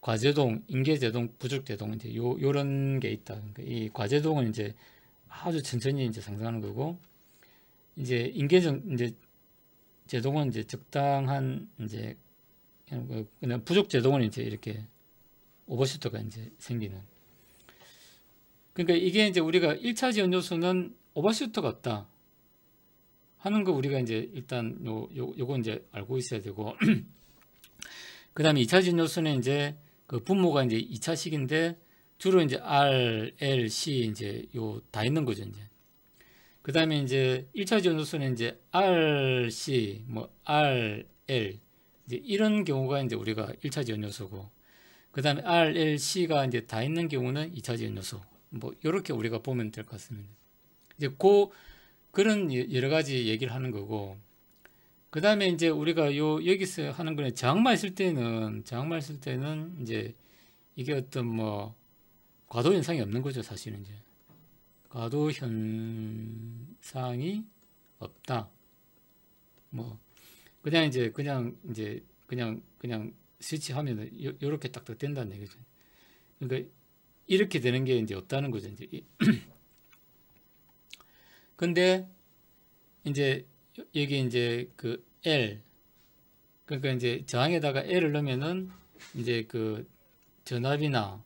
과제동, 인계제동, 부족제동 이제 요런 게 있다. 그러니까 이 과제동은 이제 아주 천천히 이제 상승하는 거고, 이제 이제 제동은 이제 적당한 이제 그냥 부족제동은 이제 이렇게 오버슈트가 이제 생기는. 그러니까 이게 이제 우리가 1차 지연 요소는 오버슈트가 없다 하는 거 우리가 이제 일단 요거 이제 알고 있어야 되고, 그 다음에 2차 지연 요소는 이제 그 분모가 이제 2차식인데 주로 이제 R, L, C 이제 요 다 있는 거죠, 이제. 그 다음에 이제 1차 지연 요소는 이제 R, C, 뭐 R, L 이제 이런 경우가 이제 우리가 1차 지연 요소고, 그 다음에 R, L, C가 이제 다 있는 경우는 2차 지연 요소. 뭐 이렇게 우리가 보면 될 것 같습니다. 이제 그런 여러 가지 얘기를 하는 거고, 그 다음에 이제 우리가 여기서 하는 거는 저항만 있을 때는 이제 이게 어떤 뭐 과도 현상이 없는 거죠, 사실은. 이제 과도 현상이 없다. 뭐 그냥 스위치하면은 요렇게 딱딱 된다는 얘기죠. 그러니까 이렇게 되는 게 이제 없다는 거죠, 이제. 근데 이제 여기 이제 그 L, 그러니까 이제 저항에다가 L을 넣으면은 이제 그 전압이나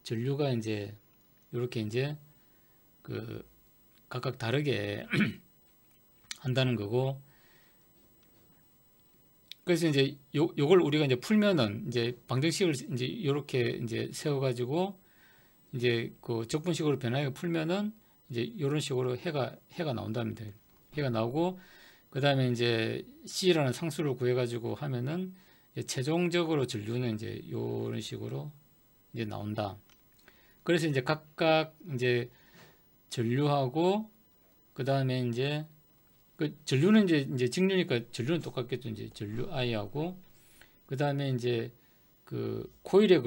전류가 이제 이렇게 이제 그 각각 다르게 한다는 거고, 그래서 이제 요걸 우리가 이제 풀면은 이제 방정식을 이제 이렇게 이제 세워가지고 이제 그 적분식으로 변하게 풀면은 이제 이런 식으로 해가 나온답니다. 해가 나오고, 그 다음에 이제 C라는 상수를 구해가지고 하면은 최종적으로 전류는 이제 이런 식으로 이제 나온다. 그래서 이제 각각 이제 전류하고, 그 다음에 이제 그 전류는 이제 직류니까 전류는 똑같겠죠. 이제 전류 I하고, 그 다음에 이제 그 코일에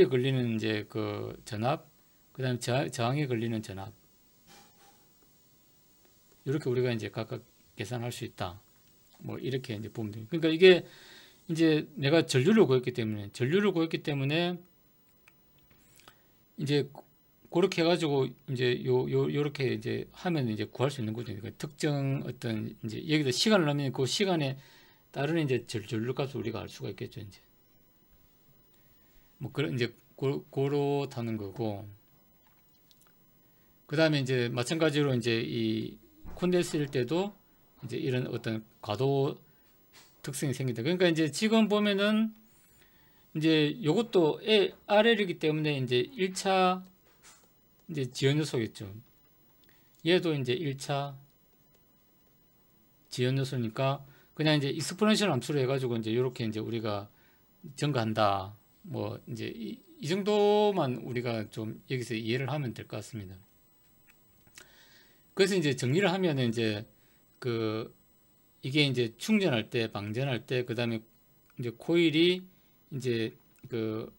걸리는 이제 그 전압, 그 다음에 저항에 걸리는 전압, 이렇게 우리가 이제 각각 계산할 수 있다. 뭐 이렇게 이제 보면 돼요. 그러니까 이게 이제 내가 전류를 구했기 때문에 이제 그렇게 해가지고 이제 요렇게 이제 하면 이제 구할 수 있는 거죠. 그러니까 특정 어떤 이제 여기다 시간을 넣으면 그 시간에 따른 이제 전류 값을 우리가 알 수가 있겠죠. 이제 뭐 그런 이제 그렇다는 거고, 그 다음에 이제 마찬가지로 이제 이 콘덴서일 때도 이제 이런 어떤 과도 특성이 생긴다. 그러니까 이제 지금 보면은 이제 요것도 RL이기 때문에 이제 1차 이제 지연 요소겠죠. 얘도 이제 1차 지연 요소니까 그냥 이제 익스포넨셜 함수로 해가지고 이제 이렇게 이제 우리가 증가한다. 뭐 이제 이 정도만 우리가 좀 여기서 이해를 하면 될 것 같습니다. 그래서 이제 정리를 하면 이제 그 이게 이제 충전할 때, 방전할 때, 그 다음에 이제 코일이 이제 그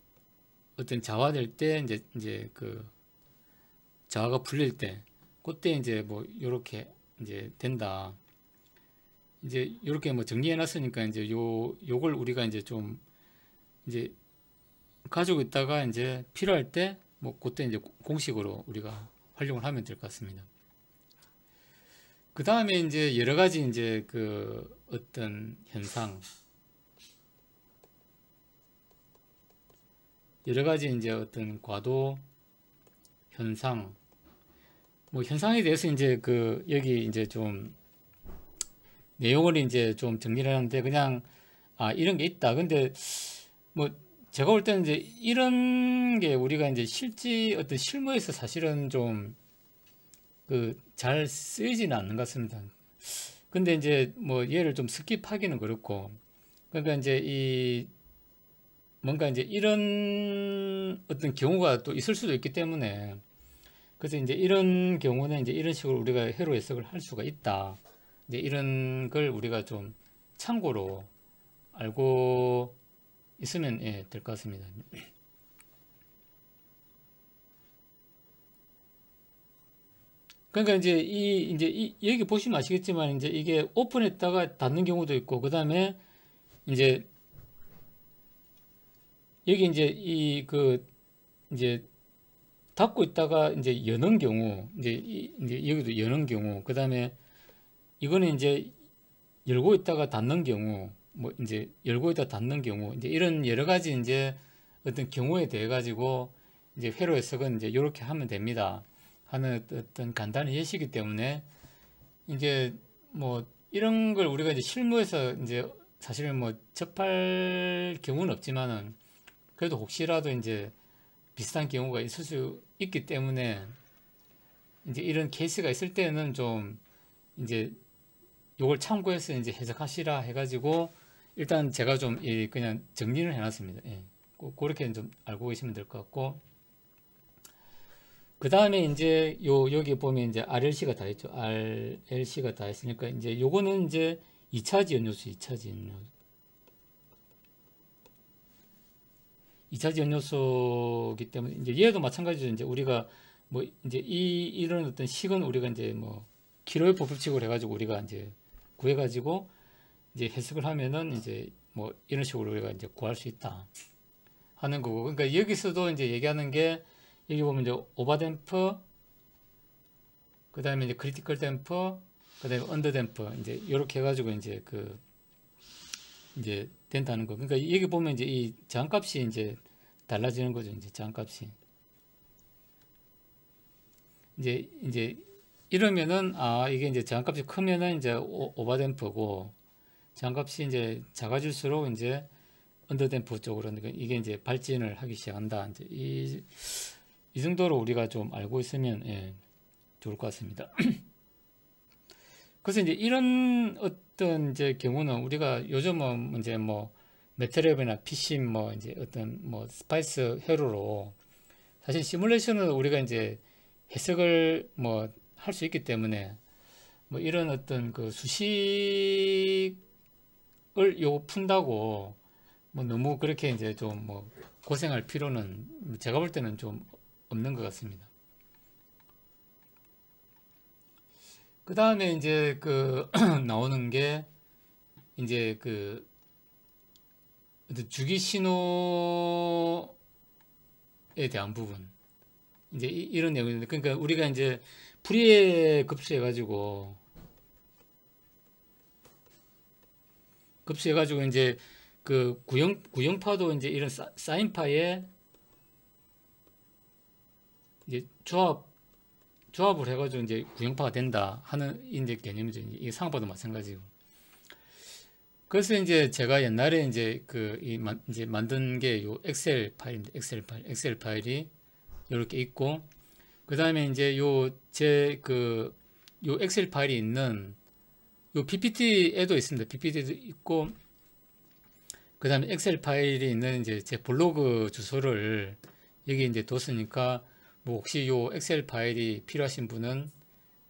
어떤 자화될 때 이제 그 자화가 풀릴 때, 그때 이제 뭐 요렇게 이제 된다. 이제 요렇게 뭐 정리해 놨으니까 이제 요걸 우리가 이제 좀 이제 가지고 있다가 이제 필요할 때 뭐 그때 이제 공식으로 우리가 활용을 하면 될 것 같습니다. 그 다음에 이제 여러 가지 이제 그 어떤 현상, 여러 가지 이제 어떤 과도 현상, 뭐 현상에 대해서 이제 그 여기 이제 좀 내용을 이제 좀 정리를 하는데, 그냥 이런 게 있다. 근데 뭐 제가 볼 때는 이제 이런 게 우리가 이제 실제 어떤 실무에서 사실은 좀 그 잘 쓰이지는 않는 것 같습니다. 근데 이제 뭐 얘를 좀 스킵하기는 그렇고, 그러니까 이제 이 뭔가 이제 이런 어떤 경우가 또 있을 수도 있기 때문에, 그래서 이제 이런 경우는 이제 이런 식으로 우리가 해로 해석을 할 수가 있다. 이제 이런 걸 우리가 좀 참고로 알고 있으면 될 것 같습니다. 그러니까 이제 여기 보시면 아시겠지만 이제 이게 오픈했다가 닫는 경우도 있고, 그 다음에 이제 여기 이제 이제 닫고 있다가 이제 여는 경우, 이제 여기도 여는 경우, 그 다음에 이거는 이제 열고 있다가 닫는 경우, 뭐 이제 열고 있다 닫는 경우, 이제 이런 여러 가지 이제 어떤 경우에 대해 가지고 이제 회로 해석은 이제 이렇게 하면 됩니다 하는 어떤 간단한 예시이기 때문에 이제 뭐 이런 걸 우리가 이제 실무에서 이제 사실은 뭐 접할 경우는 없지만은 그래도 혹시라도 이제 비슷한 경우가 있을 수 있기 때문에 이제 이런 케이스가 있을 때는 좀 이제 요걸 참고해서 이제 해석하시라 해가지고 일단 제가 좀 그냥 정리를 해놨습니다. 예. 그렇게 좀 알고 계시면 될 것 같고 그 다음에 이제 여기 보면 이제 RLC가 다 있죠. RLC가 다 있으니까 이제 요거는 이제 2차 지연 요소, 2차 지연 요소. 2차 지연 요소이기 때문에 이제 얘도 마찬가지로 이제 우리가 뭐 이제 이런 어떤 식은 우리가 이제 뭐 키로의 법칙으로 해가지고 우리가 이제 구해가지고 이제 해석을 하면은 이제 뭐 이런 식으로 우리가 이제 구할 수 있다 하는 거고. 그러니까 여기서도 이제 얘기하는 게 여기 보면 이제 오버댐프, 그 다음에 이제 크리티컬 댐프, 그 다음에 언더댐프 이제 이렇게 해가지고 이제 이제 된다는 거. 그러니까 여기 보면 이제 이 저항값이 이제 달라지는 거죠. 이제 저항값이 이제 이러면은 이게 이제 저항값이 크면은 이제 오버댐프고 저항값이 이제 작아질수록 이제 언더댐프 쪽으로 이게 이제 발진을 하기 시작한다. 이제 이 정도로 우리가 좀 알고 있으면 좋을 것 같습니다. 그래서 이제 이런 어떤 이제 경우는 우리가 요즘은 이제 뭐 매트랩이나 피심 뭐 이제 어떤 뭐 스파이스 회로로 사실 시뮬레이션은 우리가 이제 해석을 뭐 할 수 있기 때문에 뭐 이런 어떤 그 수식을 푼다고 뭐 너무 그렇게 이제 좀 뭐 고생할 필요는 제가 볼 때는 좀 없는 것 같습니다. 그 다음에 이제 나오는 게 이제 주기 신호에 대한 부분. 이제 이런 내용인데, 그러니까 우리가 이제 풀이에 급수해가지고 이제 구형파도 이제 이런 사인파에 이제 조합을 해가지고 이제 구형파가 된다 하는 이제 개념이죠. 이게 상파도 마찬가지고. 그래서 이제 제가 옛날에 이제 이제 만든 게 요 엑셀 파일입니다. 엑셀 파일이 이렇게 있고, 그 다음에 이제 요 엑셀 파일이 있는 요 PPT에도 있습니다. PPT도 있고, 그 다음에 엑셀 파일이 있는 이제 제 블로그 주소를 여기 이제 뒀으니까 뭐 혹시 요 엑셀 파일이 필요하신 분은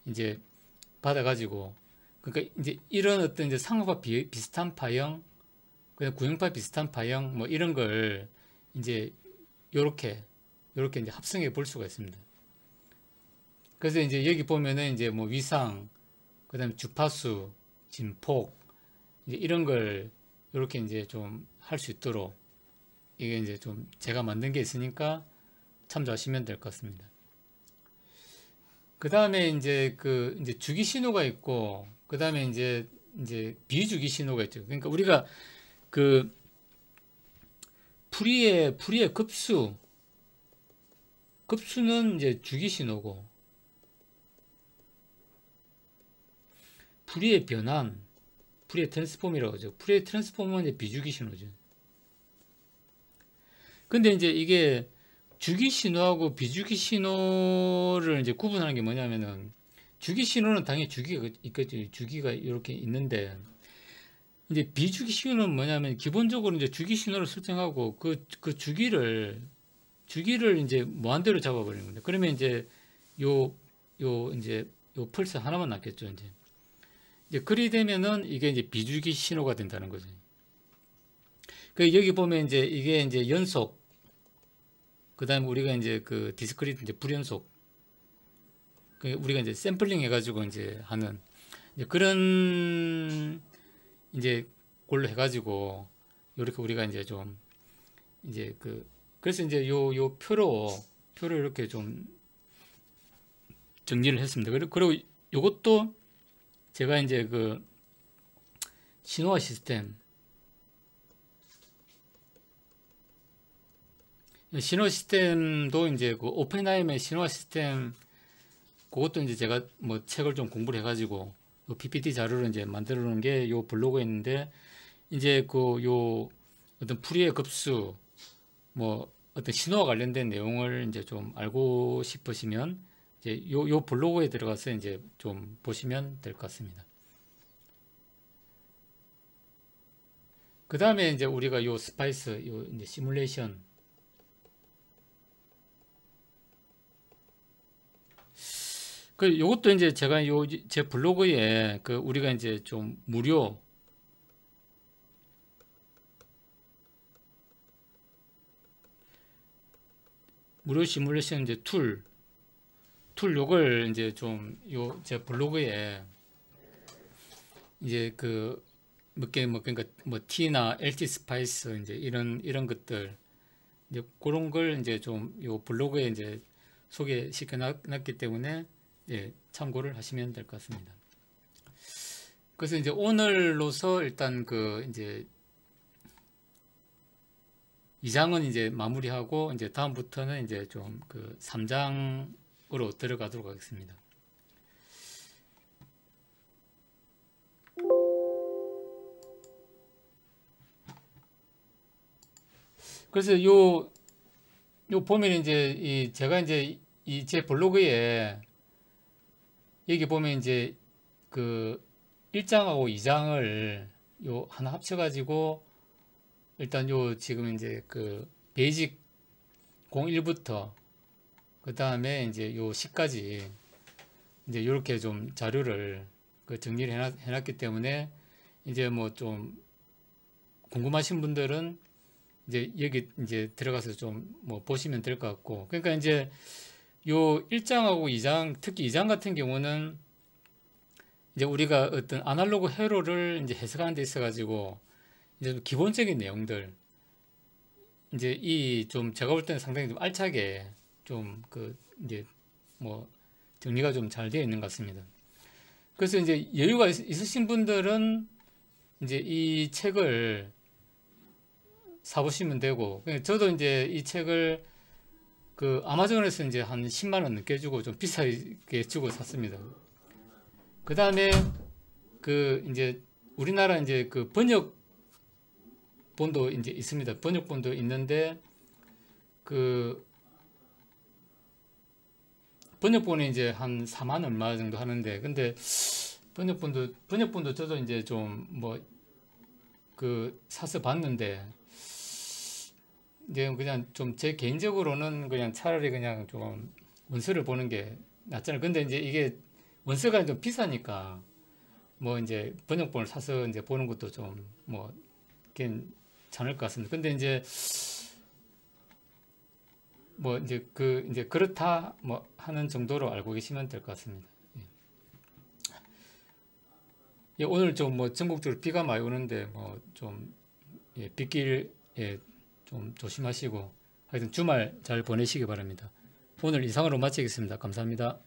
이제 받아가지고 그러니까 이제 이런 어떤 이제 상호가 비슷한 파형, 그냥 구형파 비슷한 파형 뭐 이런 걸 이제 요렇게 이제 합성해 볼 수가 있습니다. 그래서 이제 여기 보면은 이제 뭐 위상, 그다음에 주파수, 진폭 이제 이런 걸 이렇게 이제 좀 할 수 있도록 이게 이제 좀 제가 만든 게 있으니까 참조하시면 될 것 같습니다. 그 다음에 이제 이제 주기 신호가 있고, 그 다음에 이제 비주기 신호가 있죠. 그러니까 우리가 풀이의 급수는 이제 주기 신호고, 풀이의 변환, 풀이의 트랜스폼이라고 하죠. 풀이의 트랜스폼은 이제 비주기 신호죠. 근데 이제 이게 주기 신호하고 비주기 신호를 이제 구분하는 게 뭐냐면은, 주기 신호는 당연히 주기가 있겠죠. 주기가 이렇게 있는데, 이제 비주기 신호는 뭐냐면, 기본적으로 이제 주기 신호를 설정하고, 주기를 이제 무한대로 잡아버리는 겁니다. 그러면 이제 이제 요 펄스 하나만 남겠죠. 이제 그리 되면은 이게 이제 비주기 신호가 된다는 거죠. 여기 보면 이제 이게 이제 연속, 그 다음에 우리가 이제 디스크리트 이제 불연속, 우리가 이제 샘플링 해가지고 이제 하는 이제 그런 이제 걸로 해가지고 이렇게 우리가 이제 좀 이제 그래서 이제 요 표로 이렇게 좀 정리를 했습니다. 그리고 요것도 제가 이제 신호화 시스템도 이제 오펜하임의 신호화 시스템 그것도 이제 제가 뭐 책을 좀 공부를 해가지고 PPT 자료를 이제 만들어 놓은 게 요 블로그에 있는데 이제 요 어떤 풀이의 급수 뭐 어떤 신호와 관련된 내용을 이제 좀 알고 싶으시면 이제 요 블로그에 들어가서 이제 좀 보시면 될 것 같습니다. 그 다음에 이제 우리가 요 스파이스 요 이제 시뮬레이션 요것도 이제 제가 제 블로그에 우리가 이제 좀 무료 시뮬레이션 이제 툴 요걸 이제 좀 제 블로그에 이제 몇 개 그러니까 뭐 T나 LT 스파이스 이제 이런 것들 이제 그런 걸 이제 좀 요 블로그에 이제 소개시켜 놨기 때문에 예, 참고를 하시면 될 것 같습니다. 그래서 이제 오늘로서 일단 이제 2장은 이제 마무리하고 이제 다음부터는 이제 좀 3장으로 들어가도록 하겠습니다. 그래서 요 보면 이제 제가 이제 제 블로그에 여기 보면 이제 1장하고 2장을 요 하나 합쳐가지고 일단 요 지금 이제 베이직 01부터 그 다음에 이제 요 10까지 이제 이렇게 좀 자료를 정리를 해놨기 때문에 이제 뭐 좀 궁금하신 분들은 이제 여기 이제 들어가서 좀 뭐 보시면 될 것 같고, 그러니까 이제 요 1장하고 2장, 특히 2장 같은 경우는 이제 우리가 어떤 아날로그 회로를 이제 해석하는 데 있어 가지고 이제 좀 기본적인 내용들 이제 좀 제가 볼 때는 상당히 좀 알차게 좀 이제 뭐 정리가 좀 잘 되어 있는 것 같습니다. 그래서 이제 여유가 있으신 분들은 이제 이 책을 사보시면 되고, 저도 이제 이 책을 아마존에서 이제 한 10만 원 넘게 주고 좀 비싸게 주고 샀습니다. 그 다음에 이제 우리나라 이제 번역본도 이제 있습니다. 번역본도 있는데 번역본이 이제 한 4만 얼마 정도 하는데, 근데 번역본도 저도 이제 좀 뭐 사서 봤는데 이제 그냥 좀 제 개인적으로는 그냥 차라리 그냥 좀 원서를 보는 게 낫잖아요. 근데 이제 이게 원서가 좀 비싸니까 뭐 이제 번역본을 사서 이제 보는 것도 좀 뭐 괜찮을 것 같습니다. 근데 이제 뭐 이제 이제 그렇다 뭐 하는 정도로 알고 계시면 될 것 같습니다. 예, 오늘 좀 뭐 전국적으로 비가 많이 오는데 뭐 좀 빗길 좀 조심하시고 하여튼 주말 잘 보내시기 바랍니다. 오늘 이상으로 마치겠습니다. 감사합니다.